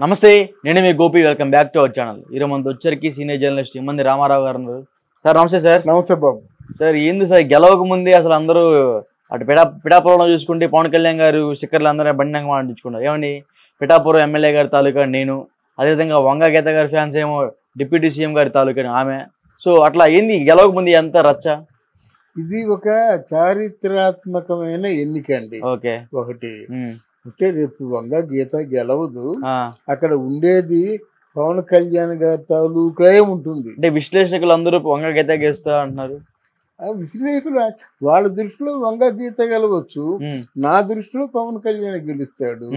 నమస్తే, నేను మీ Gopi. Welcome back to our channel. ఈరోజు మనతో వచ్చరికి సీనియర్ జర్నలిస్ట్ ఇమ్మంది రామారావు గారు ఉన్నారు. సార్ నమస్తే. సార్ నమస్తే బాబు. సార్ ఏంది సార్, గెలవక ముందే అసలు అందరూ అటు పిఠాపురంలో చూసుకుంటే పవన్ కళ్యాణ్ గారు స్టిక్కర్లు అందరూ బండిగా మాట్లాడించుకున్నారు. ఏమండి, పిఠాపురం ఎమ్మెల్యే గారి తాలూకా నేను, అదేవిధంగా వంగ గీత గారి ఫ్యాన్స్ ఏమో డిప్యూటీ సీఎం గారి తాలూకా ఆమె. సో అట్లా ఏంది గెలవక ముందు ఎంత రచ్చ? ఇది ఒక చారిత్రాత్మకమైన ఎన్నిక అండి. ఓకే, ఒకటి అంటే రేపు వంగ గీత గెలవదు, అక్కడ ఉండేది పవన్ కళ్యాణ్ గారి తాలూకా ఉంటుంది. అంటే విశ్లేషకులు అందరూ వంగ గీత గెలుస్తా అంటున్నారు. విశ్లేషకులు వాళ్ళ దృష్టిలో వంగ గీత గెలవచ్చు, నా దృష్టిలో పవన్ కళ్యాణ్ గెలుస్తాడు.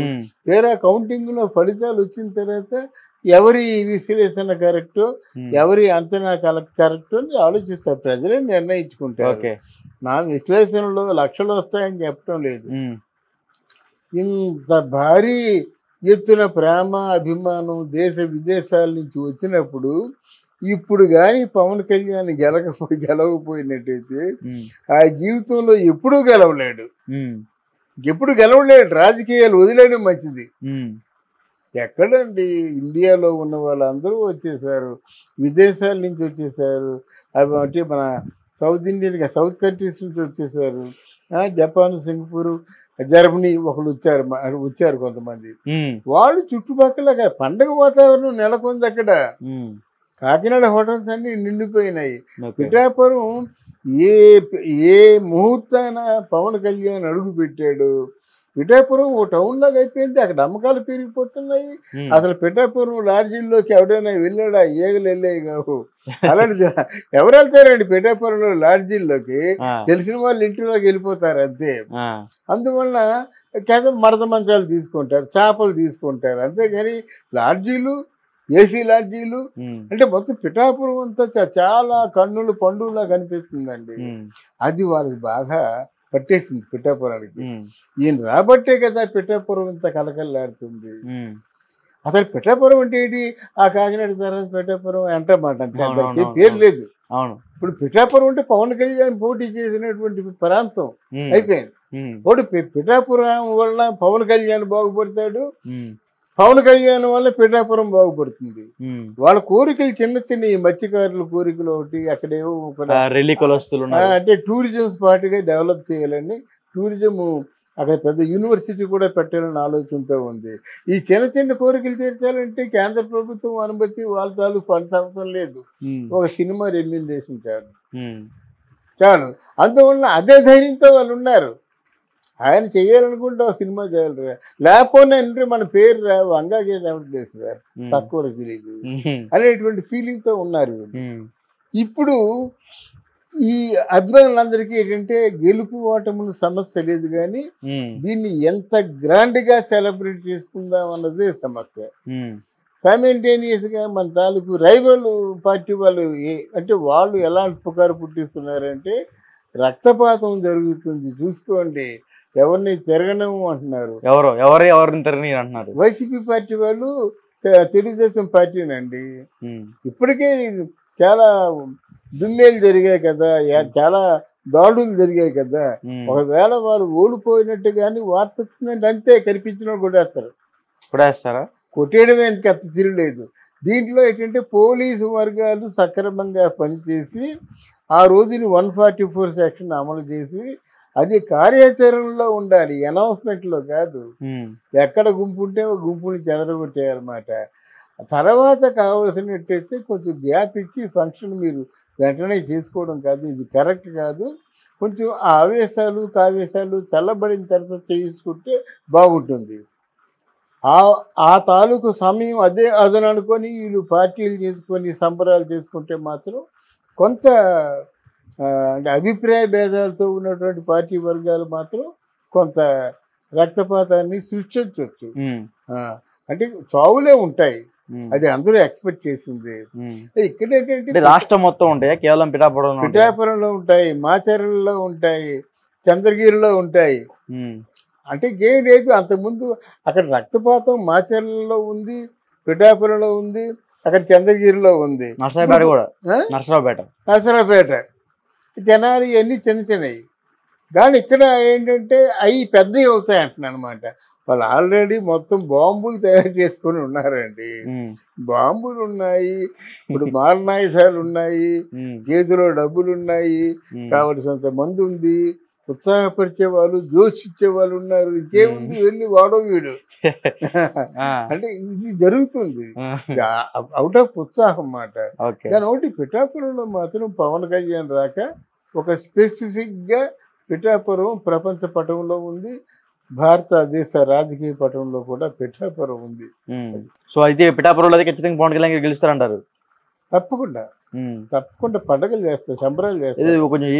తీరా కౌంటింగ్ లో ఫలితాలు వచ్చిన తర్వాత ఎవరి విశ్లేషణ కరెక్టో, ఎవరి అంచనా కరెక్టో అని ఆలోచిస్తారు. ప్రజలే నిర్ణయించుకుంటారు. నా విశ్లేషణలో లక్షలు వస్తాయని చెప్పడం లేదు. ఇంత భారీ ఎత్తున ప్రేమ అభిమానం దేశ విదేశాల నుంచి వచ్చినప్పుడు ఇప్పుడు కానీ పవన్ కళ్యాణ్ గెలవకపోయినట్టయితే ఆ జీవితంలో ఎప్పుడూ గెలవలేడు. రాజకీయాలు వదిలేయడం మంచిది. ఎక్కడండి, ఇండియాలో ఉన్న వాళ్ళందరూ వచ్చేసారు, విదేశాల నుంచి వచ్చేసారు. అవి అంటే మన సౌత్ కంట్రీస్ నుంచి వచ్చేసారు. జపాన్, సింగపూర్, జర్మనీ ఒకళ్ళు వచ్చారు కొంతమంది. వాళ్ళు చుట్టుపక్కల పండగ వాతావరణం నెలకొంది. అక్కడ కాకినాడ హోటల్స్ అన్ని నిండిపోయినాయి. పిఠాపురం ఏ ముహూర్తాన పవన్ కళ్యాణ్ అడుగు పెట్టాడు. పిఠాపురం ఓ టౌన్ లాగా అయిపోయింది. అక్కడ అమ్మకాలు పెరిగిపోతున్నాయి. అసలు పిఠాపురం లాడ్జీల్లోకి ఎవడైనా వెళ్ళాడా? ఏగలు వెళ్ళాయి కావు. అలాంటి ఎవరు వెళ్తారండి పిఠాపురంలో లాడ్జీల్లోకి? తెలిసిన వాళ్ళు ఇంటిలోకి వెళ్ళిపోతారు అంతే. అందువలన కేవలం మడత మంచాలు తీసుకుంటారు, చేపలు తీసుకుంటారు, అంతేగాని లాడ్జీలు, ఏసీ లాడ్జీలు అంటే మొత్తం పిఠాపురం అంతా చాలా కన్నులు పండుగలా కనిపిస్తుందండి. అది వాళ్ళకి బాగా పట్టేసింది పిఠాపురానికి. ఈయన రాబట్టే కదా పిఠాపురం ఇంత కలకల్లాడుతుంది. అసలు పిఠాపురం అంటే ఏంటి? ఆ కాకినాడ తర్వాత పిఠాపురం అంటమాట, అంతే, పేరు లేదు. ఇప్పుడు పిఠాపురం అంటే పవన్ కళ్యాణ్ పోటీ చేసినటువంటి ప్రాంతం అయిపోయింది. ఇప్పుడు పిఠాపురం వల్ల పవన్ కళ్యాణ్ బాగుపడతాడు, పవన్ కళ్యాణ్ వల్ల పిఠాపురం బాగుపడుతుంది. వాళ్ళ కోరికలు చిన్న చిన్న ఈ మత్స్యకారుల కోరికలు ఒకటి, అక్కడేవో అంటే టూరిజం స్పాట్గా డెవలప్ చేయాలని, టూరిజం అక్కడ పెద్ద యూనివర్సిటీ కూడా పెట్టాలని ఆలోచనతో ఉంది. ఈ చిన్న చిన్న కోరికలు తీర్చాలంటే కేంద్ర ప్రభుత్వం అనుమతి, వాళ్ళ తాలూకు ఫండ్స్ అవసరం లేదు. ఒక సినిమా రెమ్యూనరేషన్ చాలు. అందువల్ల అదే ధైర్యంతో వాళ్ళు ఉన్నారు. ఆయన చేయాలనుకుంటే ఒక సినిమా చేయాలి, లేకపోతే అంటే మన పేరు వంగా గీత ఎవరు చేస్తారు, తక్కువ తెలియదు అనేటువంటి ఫీలింగ్తో ఉన్నారు. ఇప్పుడు ఈ అభిమానులందరికీ ఏంటంటే గెలుపు ఓటములు సమస్య లేదు, కానీ దీన్ని ఎంత గ్రాండ్గా సెలబ్రేట్ చేసుకుందాం అన్నదే సమస్య. సైమల్టేనియస్గా మన తాలూకు రైవల్ పార్టీ వాళ్ళు అంటే వాళ్ళు ఎలాంటి పుకారు పుట్టిస్తున్నారంటే రక్తపాతం జరుగుతుంది చూసుకోండి, ఎవరిని తిరగనము అంటున్నారు. ఎవరిని తిరగని అంటున్నారు వైసీపీ పార్టీ వాళ్ళు, తెలుగుదేశం పార్టీనండి. ఇప్పటికే చాలా దుమ్మేలు జరిగాయి కదా, చాలా దాడులు జరిగాయి కదా. ఒకవేళ వాళ్ళు ఓడిపోయినట్టు కానీ వార్త వచ్చిందంటే అంతే, కనిపించిన కొట్టేస్తారా? కొట్టేయడమే ఎందుకు అంత తిరగలేదు. దీంట్లో ఏంటంటే పోలీసు వర్గాలు సక్రమంగా పనిచేసి ఆ రోజుని 144 సెక్షన్ అమలు చేసి అది కార్యాచరణలో ఉండాలి, అనౌన్స్మెంట్లో కాదు. ఎక్కడ గుంపు ఉంటే గుంపుని చెదరగొట్టాయన్నమాట. తర్వాత కావలసినట్టయితే కొంచెం గ్యాప్ ఇచ్చి ఫంక్షన్ మీరు వెంటనే చేసుకోవడం కాదు, ఇది కరెక్ట్ కాదు. కొంచెం ఆ ఆవేశాలు కావేశాలు చల్లబడిన తర్వాత చేసుకుంటే బాగుంటుంది. ఆ తాలూకు సమయం అదని అనుకొని వీళ్ళు పార్టీలు చేసుకొని సంబరాలు చేసుకుంటే మాత్రం కొంత అంటే అభిప్రాయ భేదాలతో ఉన్నటువంటి పార్టీ వర్గాలు మాత్రం కొంత రక్తపాతాన్ని సృష్టించవచ్చు. అంటే చావులే ఉంటాయి, అది అందరూ ఎక్స్పెక్ట్ చేసింది. ఇక్కడ ఏంటంటే రాష్ట్రం మొత్తం ఉంటాయి, కేవలం పిఠాపురంలో ఉంటాయి, మాచర్లలో ఉంటాయి, చంద్రగిరిలో ఉంటాయి. అంటే ఏం లేదు, అంతకుముందు అక్కడ రక్తపాతం మాచర్లలో ఉంది, పిఠాపురంలో ఉంది, అక్కడ చంద్రగిరిలో ఉంది, నరసరావుపేట. జనాలు ఇవన్నీ చిన్న చిన్నవి. కానీ ఇక్కడ ఏంటంటే అవి పెద్దవి అవుతాయి అంటున్నాను అనమాట. వాళ్ళు ఆల్రెడీ మొత్తం బాంబులు తయారు చేసుకొని ఉన్నారండి. బాంబులు ఉన్నాయి, ఇప్పుడు మారణాయుధాలు ఉన్నాయి, చేతిలో డబ్బులు ఉన్నాయి, కావలసినంత మంది ఉంది, ఉత్సాహపరిచే వాళ్ళు, జోష్ ఇచ్చే వాళ్ళు ఉన్నారు. ఇంకేముంది, వెళ్ళి వాడో వీడు అంటే ఇది జరుగుతుంది. అవుట్ ఆఫ్ ఉత్సాహం మాట. కానీ ఒకటి పిఠాపురంలో మాత్రం పవన్ కళ్యాణ్ రాక ఒక స్పెసిఫిక్గా పిఠాపురం ప్రపంచ పటంలో ఉంది, భారతదేశ రాజకీయ పటంలో కూడా పిఠాపురం ఉంది. సో అయితే పిఠాపురంలో అయితే ఖచ్చితంగా పవన్ కళ్యాణ్ గారు గెలుస్తారంటారు. తప్పకుండా తప్పకుండా పండగలు చేస్తారు, సంబరాలు చేస్తారు. కొంచెం